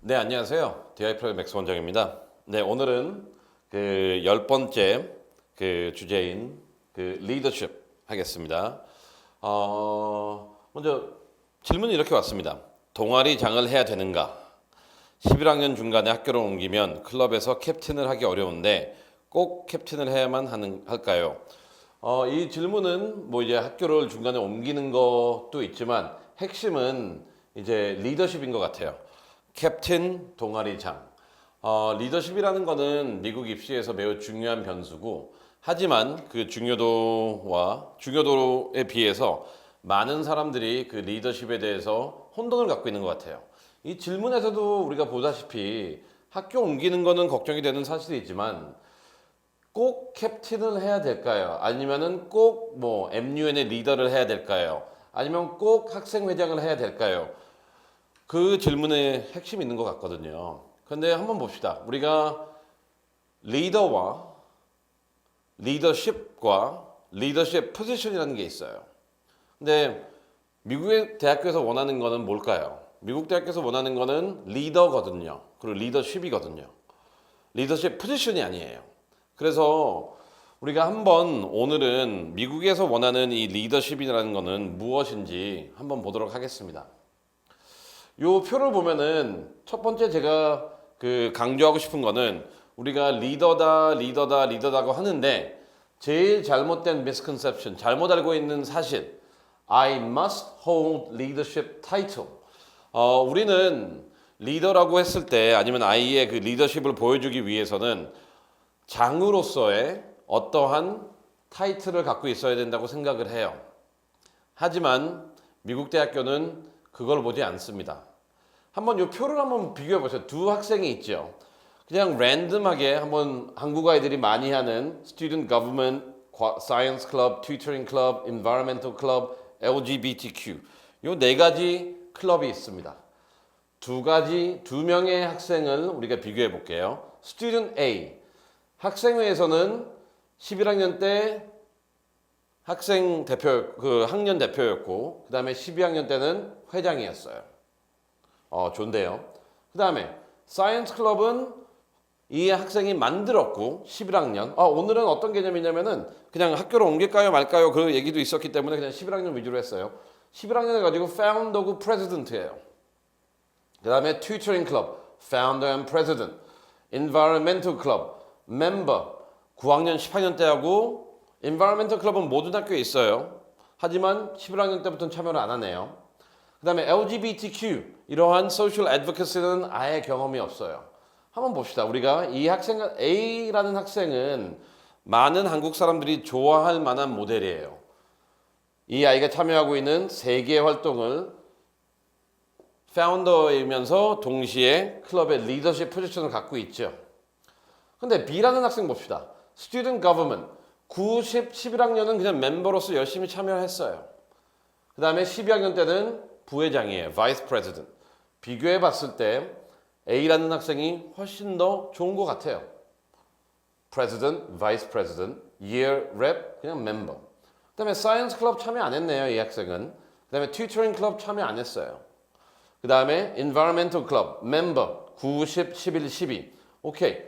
네, 안녕하세요. DI 프로의 맥스 원장입니다. 네, 오늘은 그 10번째 그 주제인 그 리더십 하겠습니다. 먼저 질문이 이렇게 왔습니다. 동아리장을 해야 되는가? 11학년 중간에 학교를 옮기면 클럽에서 캡틴을 하기 어려운데 꼭 캡틴을 해야만 할까요? 이 질문은 뭐 이제 학교를 중간에 옮기는 것도 있지만 핵심은 이제 리더십인 것 같아요. 캡틴 동아리장. 리더십이라는 거는 미국 입시에서 매우 중요한 변수고, 하지만 그 중요도에 비해서 많은 사람들이 그 리더십에 대해서 혼돈을 갖고 있는 것 같아요. 이 질문에서도 우리가 보다시피 학교 옮기는 거는 걱정이 되는 사실이 있지만 꼭 캡틴을 해야 될까요? 아니면은 꼭 뭐 MUN의 리더를 해야 될까요? 아니면 꼭 학생회장을 해야 될까요? 그 질문에 핵심이 있는 것 같거든요. 근데 한번 봅시다. 우리가 리더와 리더십과 리더십 포지션이라는 게 있어요. 근데 미국의 대학교에서 원하는 거는 뭘까요? 미국 대학교에서 원하는 거는 리더거든요. 그리고 리더십이거든요. 리더십 포지션이 아니에요. 그래서 우리가 한번 오늘은 미국에서 원하는 이 리더십이라는 거는 무엇인지 한번 보도록 하겠습니다. 요 표를 보면은 첫 번째 제가 그 강조하고 싶은 거는 우리가 리더다고 하는데 제일 잘못된 misconception, 잘못 알고 있는 사실, I must hold leadership title. 우리는 리더라고 했을 때 아니면 아이의 그 리더십을 보여주기 위해서는 장으로서의 어떠한 타이틀을 갖고 있어야 된다고 생각을 해요. 하지만 미국 대학교는 그걸 보지 않습니다. 한번 이 표를 한번 비교해 보세요. 두 학생이 있죠. 그냥 랜덤하게 한번 한국 아이들이 많이 하는 Student Government, Science Club, Tutoring Club, Environmental Club, LGBTQ 요 네 가지 클럽이 있습니다. 두 명의 학생을 우리가 비교해 볼게요. Student A 학생회에서는 11학년 때 학생 대표 학년 대표였고 그다음에 12학년 때는 회장이었어요. 좋은데요. 그 다음에 사이언스 클럽은 이 학생이 만들었고 11학년. 오늘은 어떤 개념이냐면은 그냥 학교를 옮길까요 말까요 그 얘기도 있었기 때문에 그냥 11학년 위주로 했어요. 11학년을 가지고 파운더고 프레지던트예요. 그 다음에 튜터링 클럽, 파운더 앤 프레지던트, 인바이러멘털 클럽, 멤버 9학년 10학년 때하고 인바이러멘털 클럽은 모든 학교에 있어요. 하지만 11학년 때부터는 참여를 안 하네요. 그 다음에 LGBTQ 이러한 소셜 애드보커시는 아예 경험이 없어요. 한번 봅시다. 우리가 이 학생 A라는 학생은 많은 한국 사람들이 좋아할 만한 모델이에요. 이 아이가 참여하고 있는 세 개의 활동을 파운더이면서 동시에 클럽의 리더십 포지션을 갖고 있죠. 근데 B라는 학생 봅시다. Student Government 11학년은 그냥 멤버로서 열심히 참여했어요. 그 다음에 12학년 때는 부회장이에요. Vice President. 비교해 봤을 때 A라는 학생이 훨씬 더 좋은 것 같아요. President, Vice President, Year Rep, 그냥 멤버. 그 다음에 Science Club 참여 안 했네요. 이 학생은. 그 다음에 Tutoring Club 참여 안 했어요. 그 다음에 Environmental Club, 멤버 9, 10, 11, 12. 오케이.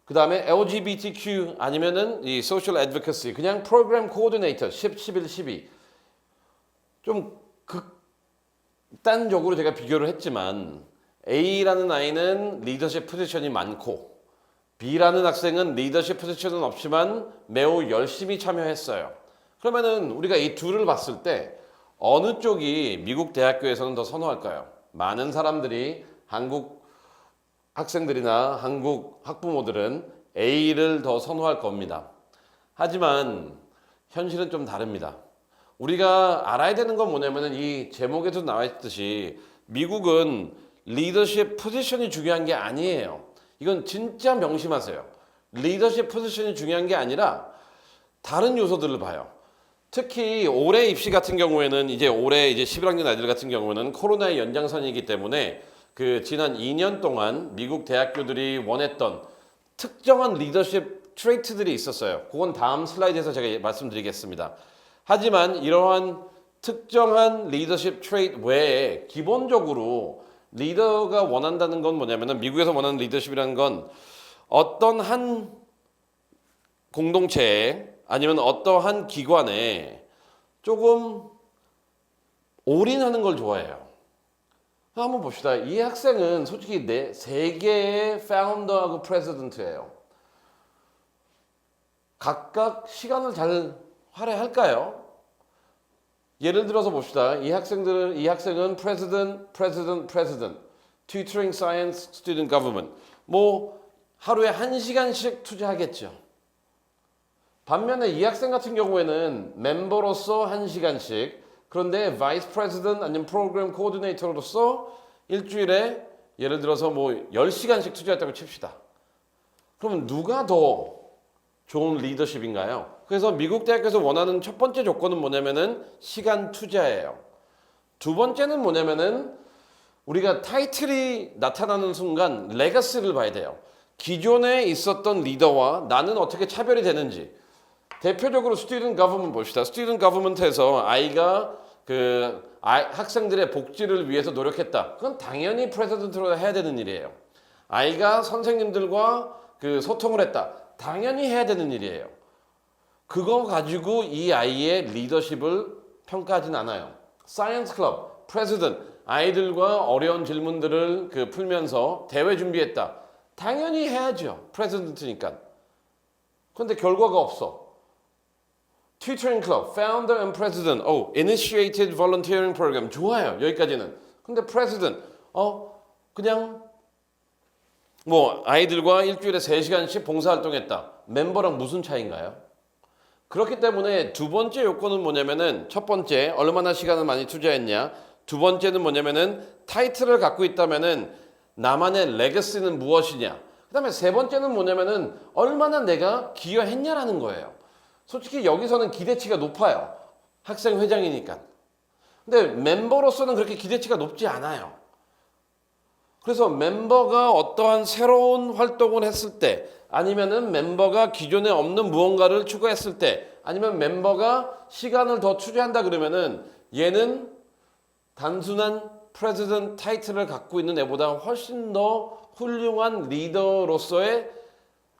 그 다음에 LGBTQ 아니면은 이 Social Advocacy, 그냥 Program Coordinator 10, 11, 12. 좀 극단적으로 제가 비교를 했지만 A라는 아이는 리더십 포지션이 많고 B라는 학생은 리더십 포지션은 없지만 매우 열심히 참여했어요. 그러면은 우리가 이 둘을 봤을 때 어느 쪽이 미국 대학교에서는 더 선호할까요? 많은 사람들이 한국 학생들이나 한국 학부모들은 A를 더 선호할 겁니다. 하지만 현실은 좀 다릅니다. 우리가 알아야 되는 건 뭐냐면은 이 제목에도 나와 있듯이 미국은 리더십 포지션이 중요한 게 아니에요. 이건 진짜 명심하세요. 리더십 포지션이 중요한 게 아니라 다른 요소들을 봐요. 특히 올해 입시 같은 경우에는 올해 11학년 아이들 같은 경우에는 코로나의 연장선이기 때문에 그 지난 2년 동안 미국 대학교들이 원했던 특정한 리더십 트레이트들이 있었어요. 그건 다음 슬라이드에서 제가 말씀드리겠습니다. 하지만 이러한 특정한 리더십 트레이트 외에 기본적으로 리더가 원한다는 건 뭐냐면은 미국에서 원하는 리더십이라는 건 어떤 한 공동체에 아니면 어떠한 기관에 조금 올인하는 걸 좋아해요. 한번 봅시다. 이 학생은 솔직히 세계의 파운더하고 프레지던트예요. 각각 시간을 잘 할애할까요? 예를 들어서 봅시다. 이 학생은 president, tutoring science, student government. 뭐 하루에 1시간씩 투자하겠죠. 반면에 이 학생 같은 경우에는 멤버로서 1시간씩, 그런데 vice president 아니면 program coordinator로서 일주일에 예를 들어서 뭐 10시간씩 투자했다고 칩시다. 그러면 누가 더 좋은 리더십인가요? 그래서 미국 대학에서 원하는 첫 번째 조건은 뭐냐면은 시간 투자예요. 두 번째는 뭐냐면은 우리가 타이틀이 나타나는 순간 레거시를 봐야 돼요. 기존에 있었던 리더와 나는 어떻게 차별이 되는지. 대표적으로 스튜던트 거버먼트 봅시다. 스튜던트 거버먼트에서 아이가 학생들의 복지를 위해서 노력했다. 그건 당연히 프레지던트로 해야 되는 일이에요. 아이가 선생님들과 소통을 했다. 당연히 해야 되는 일이에요. 그거 가지고 이 아이의 리더십을 평가하진 않아요. 사이언스 클럽, 프레지던트, 아이들과 어려운 질문들을 풀면서 대회 준비했다. 당연히 해야죠. 프레지던트니까. 그런데 결과가 없어. Tutoring Club, Founder and President, Initiated Volunteering Program. 좋아요. 여기까지는. 근데 President, 그냥 뭐 아이들과 일주일에 3시간씩 봉사활동했다. 멤버랑 무슨 차이인가요? 그렇기 때문에 두 번째 요건은 뭐냐면은 첫 번째, 얼마나 시간을 많이 투자했냐. 두 번째는 뭐냐면은 타이틀을 갖고 있다면은 나만의 레거시는 무엇이냐. 그 다음에 세 번째는 뭐냐면은 얼마나 내가 기여했냐라는 거예요. 솔직히 여기서는 기대치가 높아요. 학생 회장이니까. 근데 멤버로서는 그렇게 기대치가 높지 않아요. 그래서 멤버가 어떠한 새로운 활동을 했을 때, 아니면은 멤버가 기존에 없는 무언가를 추가했을 때, 아니면 멤버가 시간을 더 투자한다 그러면은 얘는 단순한 프레지던트 타이틀을 갖고 있는 애보다 훨씬 더 훌륭한 리더로서의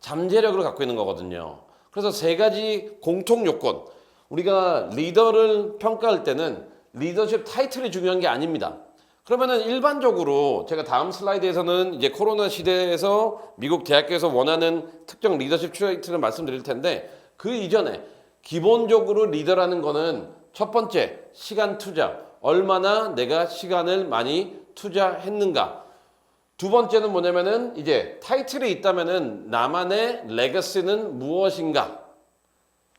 잠재력을 갖고 있는 거거든요. 그래서 세 가지 공통 요건. 우리가 리더를 평가할 때는 리더십 타이틀이 중요한 게 아닙니다. 그러면은 일반적으로 제가 다음 슬라이드에서는 이제 코로나 시대에서 미국 대학교에서 원하는 특정 리더십 타이틀을 말씀드릴 텐데 그 이전에 기본적으로 리더라는 거는 첫 번째, 시간 투자. 얼마나 내가 시간을 많이 투자했는가. 두 번째는 뭐냐면은 이제 타이틀이 있다면은 나만의 레거시는 무엇인가?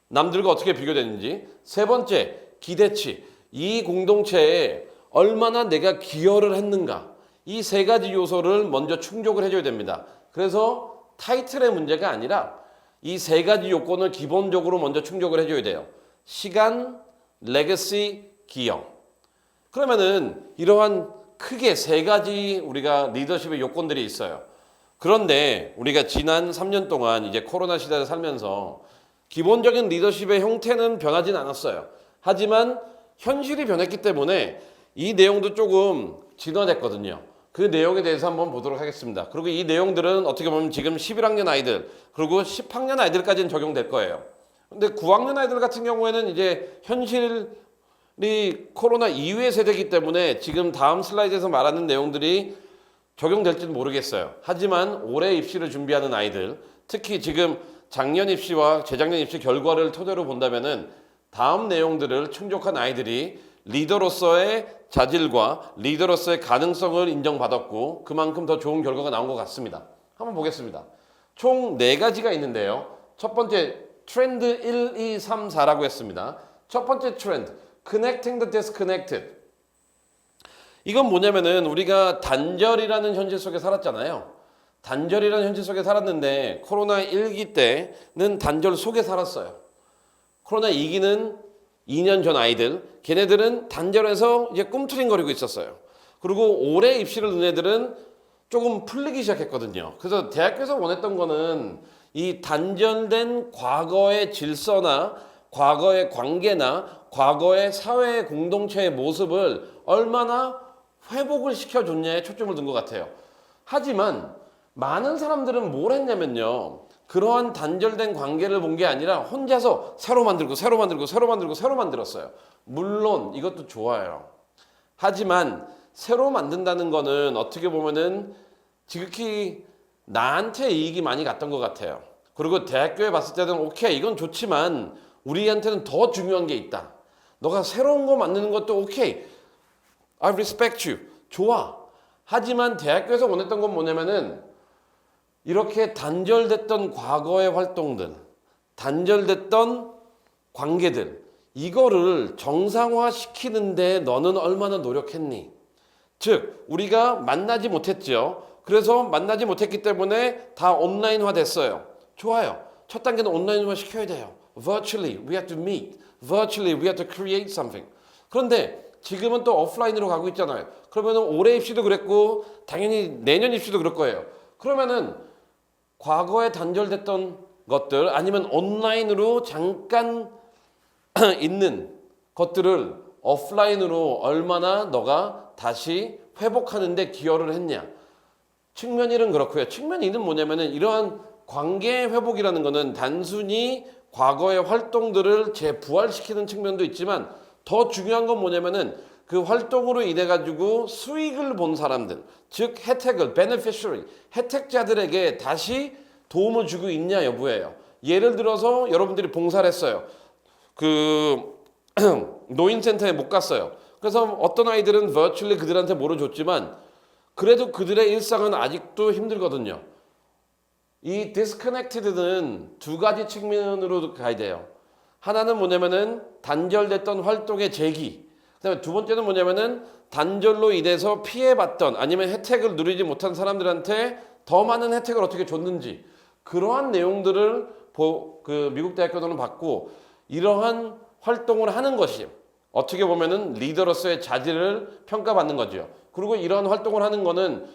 남들과 어떻게 비교되는지. 세 번째, 기대치. 이 공동체에 얼마나 내가 기여를 했는가. 이 세 가지 요소를 먼저 충족을 해줘야 됩니다. 그래서 타이틀의 문제가 아니라 이 세 가지 요건을 기본적으로 먼저 충족을 해줘야 돼요. 시간, 레거시, 기여. 그러면은 이러한 크게 세 가지 우리가 리더십의 요건들이 있어요. 그런데 우리가 지난 3년 동안 이제 코로나 시대를 살면서 기본적인 리더십의 형태는 변하진 않았어요. 하지만 현실이 변했기 때문에 이 내용도 조금 진화됐거든요. 그 내용에 대해서 한번 보도록 하겠습니다. 그리고 이 내용들은 어떻게 보면 지금 11학년 아이들 그리고 10학년 아이들까지는 적용될 거예요. 근데 9학년 아이들 같은 경우에는 이제 현실이 코로나 이후의 세대이기 때문에 지금 다음 슬라이드에서 말하는 내용들이 적용될지는 모르겠어요. 하지만 올해 입시를 준비하는 아이들, 특히 지금 작년 입시와 재작년 입시 결과를 토대로 본다면은 다음 내용들을 충족한 아이들이 리더로서의 자질과 리더로서의 가능성을 인정받았고 그만큼 더 좋은 결과가 나온 것 같습니다. 한번 보겠습니다. 총 4가지가 있는데요. 첫 번째 트렌드 1, 2, 3, 4라고 했습니다. 첫 번째 트렌드 Connecting the disconnected. 이건 뭐냐면은 우리가 단절이라는 현실 속에 살았잖아요. 단절이라는 현실 속에 살았는데 코로나 1기 때는 단절 속에 살았어요. 코로나 2기는 2년 전 아이들, 걔네들은 단절해서 이제 꿈틀거리고 있었어요. 그리고 올해 입시를 넣은 애들은 조금 풀리기 시작했거든요. 그래서 대학교에서 원했던 거는 이 단절된 과거의 질서나 과거의 관계나 과거의 사회 공동체의 모습을 얼마나 회복을 시켜줬냐에 초점을 둔 것 같아요. 하지만 많은 사람들은 뭘 했냐면요. 그러한 단절된 관계를 본 게 아니라 혼자서 새로 만들고 새로 만들고 새로 만들고 새로 만들었어요. 물론 이것도 좋아요. 하지만 새로 만든다는 거는 어떻게 보면은 지극히 나한테 이익이 많이 갔던 것 같아요. 그리고 대학교에 봤을 때는 오케이 이건 좋지만 우리한테는 더 중요한 게 있다. 너가 새로운 거 만드는 것도 오케이. I respect you. 좋아. 하지만 대학교에서 원했던 건 뭐냐면은 이렇게 단절됐던 과거의 활동들, 단절됐던 관계들, 이거를 정상화시키는데 너는 얼마나 노력했니? 즉, 우리가 만나지 못했죠. 그래서 만나지 못했기 때문에 다 온라인화 됐어요. 좋아요. 첫 단계는 온라인화 시켜야 돼요. Virtually, we have to meet. Virtually, we have to create something. 그런데 지금은 또 오프라인으로 가고 있잖아요. 그러면 올해 입시도 그랬고 당연히 내년 입시도 그럴 거예요. 그러면은 과거에 단절됐던 것들 아니면 온라인으로 잠깐 있는 것들을 오프라인으로 얼마나 너가 다시 회복하는데 기여를 했냐. 측면 1은 그렇고요. 측면 2는 뭐냐면은 이러한 관계 회복이라는 거는 단순히 과거의 활동들을 재부활시키는 측면도 있지만 더 중요한 건 뭐냐면은 그 활동으로 인해 가지고 수익을 본 사람들, 즉 혜택을 beneficiary, 혜택자들에게 다시 도움을 주고 있냐 여부예요. 예를 들어서 여러분들이 봉사를 했어요. 그 노인센터에 못 갔어요. 그래서 어떤 아이들은 virtually 그들한테 뭐를 줬지만 그래도 그들의 일상은 아직도 힘들거든요. 이 disconnected는 두 가지 측면으로 가야 돼요. 하나는 뭐냐면은 단절됐던 활동의 재기. 그다음에 두 번째는 뭐냐면은 단절로 인해서 피해봤던 아니면 혜택을 누리지 못한 사람들한테 더 많은 혜택을 어떻게 줬는지 그러한 내용들을 그 미국 대학교들은 받고 이러한 활동을 하는 것이 어떻게 보면은 리더로서의 자질을 평가받는 거죠. 그리고 이러한 활동을 하는 거는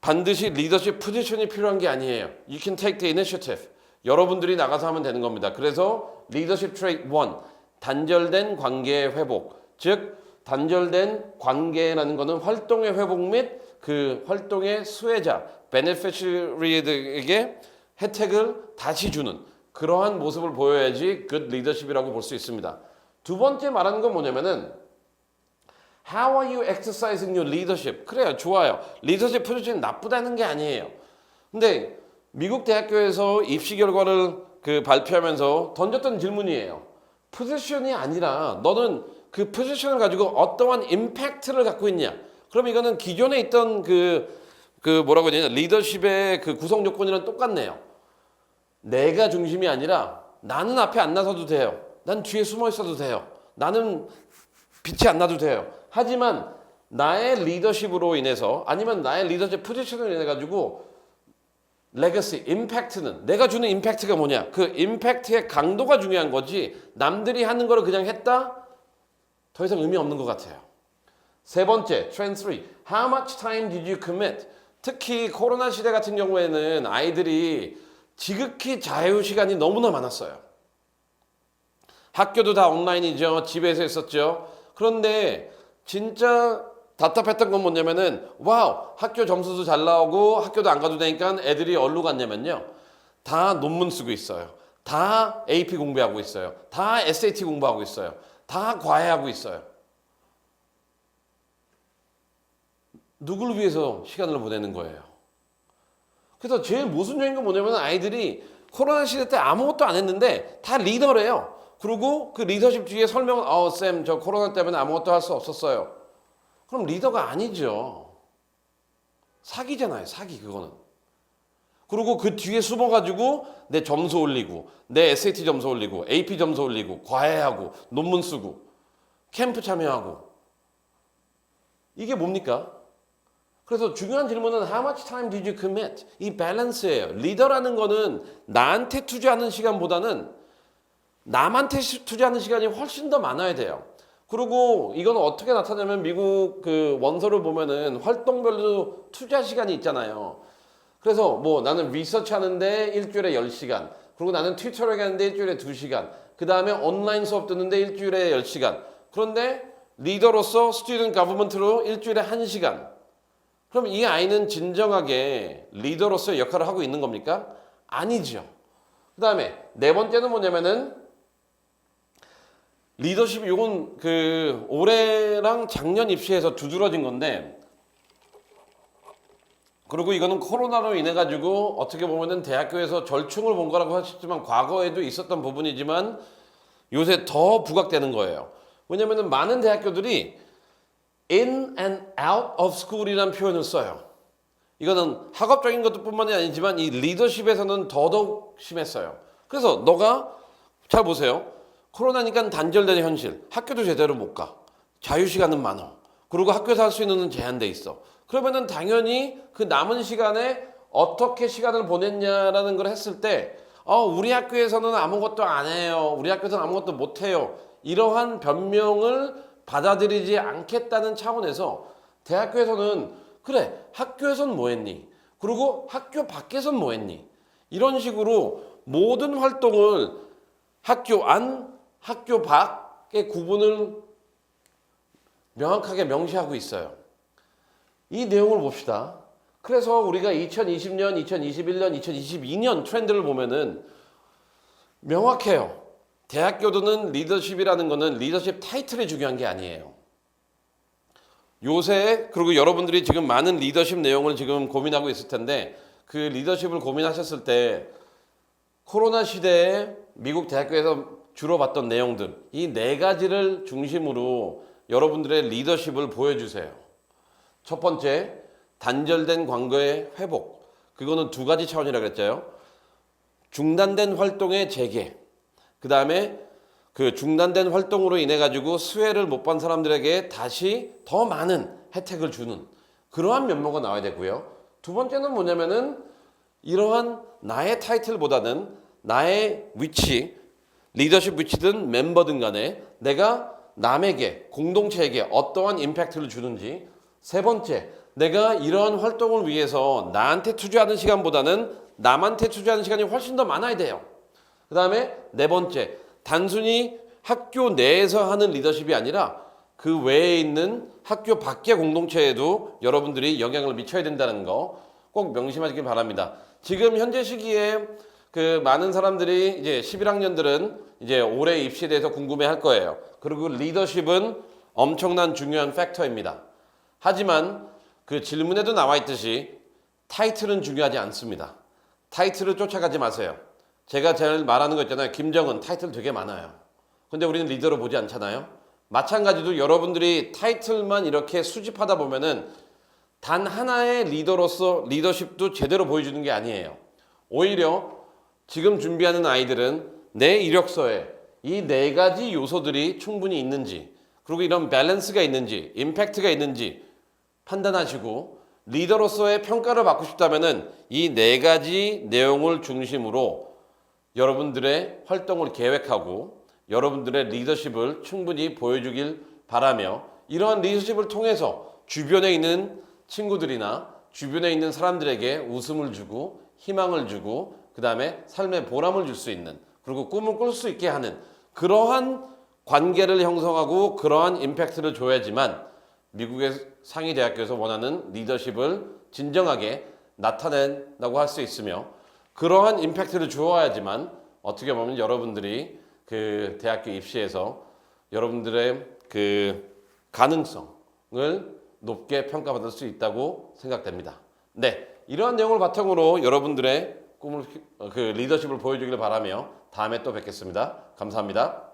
반드시 리더십 포지션이 필요한 게 아니에요. You can take the initiative. 여러분들이 나가서 하면 되는 겁니다. 그래서 리더십 트레이트 1, 단절된 관계의 회복. 즉 단절된 관계라는 것은 활동의 회복 및 그 활동의 수혜자, 베네피셔리에게 혜택을 다시 주는 그러한 모습을 보여야지 good leadership이라고 볼 수 있습니다. 두 번째 말하는 건 뭐냐면은 How are you exercising your leadership? 그래요, 좋아요. 리더십 포지션이 나쁘다는 게 아니에요. 근데 미국 대학교에서 입시 결과를 발표하면서 던졌던 질문이에요. 포지션이 아니라 너는 그 포지션을 가지고 어떠한 임팩트를 갖고 있냐? 그럼 이거는 기존에 있던 뭐라고 해야 되냐? 리더십의 그 구성 조건이랑 똑같네요. 내가 중심이 아니라 나는 앞에 안 나서도 돼요. 난 뒤에 숨어 있어도 돼요. 나는 빛이 안 나도 돼요. 하지만 나의 리더십으로 인해서 아니면 나의 리더십 포지션을 인해 가지고 레거시, 임팩트는 내가 주는 임팩트가 뭐냐? 그 임팩트의 강도가 중요한 거지 남들이 하는 거를 그냥 했다? 더 이상 의미 없는 것 같아요. 세 번째, 트렌드 3. How much time did you commit? 특히 코로나 시대 같은 경우에는 아이들이 지극히 자유 시간이 너무나 많았어요. 학교도 다 온라인이죠. 집에서 했었죠. 그런데 진짜 답답했던 건 뭐냐면은 와우 학교 점수도 잘 나오고 학교도 안 가도 되니까 애들이 어디로 갔냐면요. 다 논문 쓰고 있어요. 다 AP 공부하고 있어요. 다 SAT 공부하고 있어요. 다 과외하고 있어요. 누구를 위해서 시간을 보내는 거예요. 그래서 제일 모순적인 건 뭐냐면 아이들이 코로나 시대 때 아무것도 안 했는데 다 리더래요. 그리고 그 리더십 뒤에 설명은 쌤 저 코로나 때문에 아무것도 할 수 없었어요. 그럼 리더가 아니죠. 사기잖아요. 사기 그거는. 그리고 그 뒤에 숨어가지고 내 점수 올리고 내 SAT 점수 올리고 AP 점수 올리고 과외하고 논문 쓰고 캠프 참여하고 이게 뭡니까? 그래서 중요한 질문은 How much time did you commit? 이 밸런스예요. 리더라는 거는 나한테 투자하는 시간보다는 남한테 투자하는 시간이 훨씬 더 많아야 돼요. 그리고 이건 어떻게 나타나면 미국 그 원서를 보면은 활동별로 투자 시간이 있잖아요. 그래서 뭐 나는 리서치 하는데 일주일에 10시간. 그리고 나는 튜터링 하는데 일주일에 2시간. 그 다음에 온라인 수업 듣는데 일주일에 10시간. 그런데 리더로서 스튜던트 가버먼트로 일주일에 1시간. 그럼 이 아이는 진정하게 리더로서의 역할을 하고 있는 겁니까? 아니죠. 그 다음에 네 번째는 뭐냐면은 리더십, 요건 올해랑 작년 입시에서 두드러진 건데, 그리고 이거는 코로나로 인해 가지고 어떻게 보면은 대학교에서 절충을 본 거라고 하셨지만 과거에도 있었던 부분이지만 요새 더 부각되는 거예요. 왜냐면은 많은 대학교들이 in and out of school이라는 표현을 써요. 이거는 학업적인 것뿐만이 아니지만 이 리더십에서는 더더욱 심했어요. 그래서 너가 잘 보세요. 코로나니까 단절된 현실. 학교도 제대로 못 가. 자유시간은 많어. 그리고 학교에서 할 수 있는 건 제한돼 있어. 그러면은 당연히 그 남은 시간에 어떻게 시간을 보냈냐라는 걸 했을 때 우리 학교에서는 아무것도 안 해요. 우리 학교에서는 아무것도 못 해요. 이러한 변명을 받아들이지 않겠다는 차원에서 대학교에서는 그래, 학교에선 뭐 했니? 그리고 학교 밖에선 뭐 했니? 이런 식으로 모든 활동을 학교 안, 학교 밖의 구분을 명확하게 명시하고 있어요. 이 내용을 봅시다. 그래서 우리가 2020년, 2021년, 2022년 트렌드를 보면은 명확해요. 대학교도는 리더십이라는 거는 리더십 타이틀이 중요한 게 아니에요. 요새, 그리고 여러분들이 지금 많은 리더십 내용을 지금 고민하고 있을 텐데 그 리더십을 고민하셨을 때 코로나 시대에 미국 대학교에서 주로 봤던 내용들, 이 네 가지를 중심으로 여러분들의 리더십을 보여주세요. 첫 번째, 단절된 관계의 회복. 그거는 두 가지 차원이라고 그랬죠. 중단된 활동의 재개. 그 다음에 그 중단된 활동으로 인해 가지고 수혜를 못 본 사람들에게 다시 더 많은 혜택을 주는 그러한 면모가 나와야 되고요. 두 번째는 뭐냐면은 이러한 나의 타이틀보다는 나의 위치, 리더십 위치든 멤버든 간에 내가 남에게, 공동체에게 어떠한 임팩트를 주는지. 세 번째, 내가 이러한 활동을 위해서 나한테 투자하는 시간보다는 남한테 투자하는 시간이 훨씬 더 많아야 돼요. 그 다음에 네 번째, 단순히 학교 내에서 하는 리더십이 아니라 그 외에 있는 학교 밖의 공동체에도 여러분들이 영향을 미쳐야 된다는 거 꼭 명심하시길 바랍니다. 지금 현재 시기에 그 많은 사람들이 이제 11학년들은 이제 올해 입시에 대해서 궁금해 할 거예요. 그리고 리더십은 엄청난 중요한 팩터입니다. 하지만 그 질문에도 나와 있듯이 타이틀은 중요하지 않습니다. 타이틀을 쫓아가지 마세요. 제가 제일 말하는 거 있잖아요. 김정은 타이틀 되게 많아요. 근데 우리는 리더로 보지 않잖아요. 마찬가지로 여러분들이 타이틀만 이렇게 수집하다 보면은 단 하나의 리더로서 리더십도 제대로 보여주는 게 아니에요. 오히려 지금 준비하는 아이들은 내 이력서에 이 네 가지 요소들이 충분히 있는지, 그리고 이런 밸런스가 있는지, 임팩트가 있는지 판단하시고 리더로서의 평가를 받고 싶다면은 이 네 가지 내용을 중심으로 여러분들의 활동을 계획하고 여러분들의 리더십을 충분히 보여주길 바라며, 이러한 리더십을 통해서 주변에 있는 친구들이나 주변에 있는 사람들에게 웃음을 주고 희망을 주고 그 다음에 삶의 보람을 줄 수 있는, 그리고 꿈을 꿀 수 있게 하는 그러한 관계를 형성하고 그러한 임팩트를 줘야지만 미국의 상위 대학교에서 원하는 리더십을 진정하게 나타낸다고 할 수 있으며, 그러한 임팩트를 주어야지만 어떻게 보면 여러분들이 그 대학교 입시에서 여러분들의 그 가능성을 높게 평가받을 수 있다고 생각됩니다. 네, 이러한 내용을 바탕으로 여러분들의 꿈을, 그 리더십을 보여주기를 바라며 다음에 또 뵙겠습니다. 감사합니다.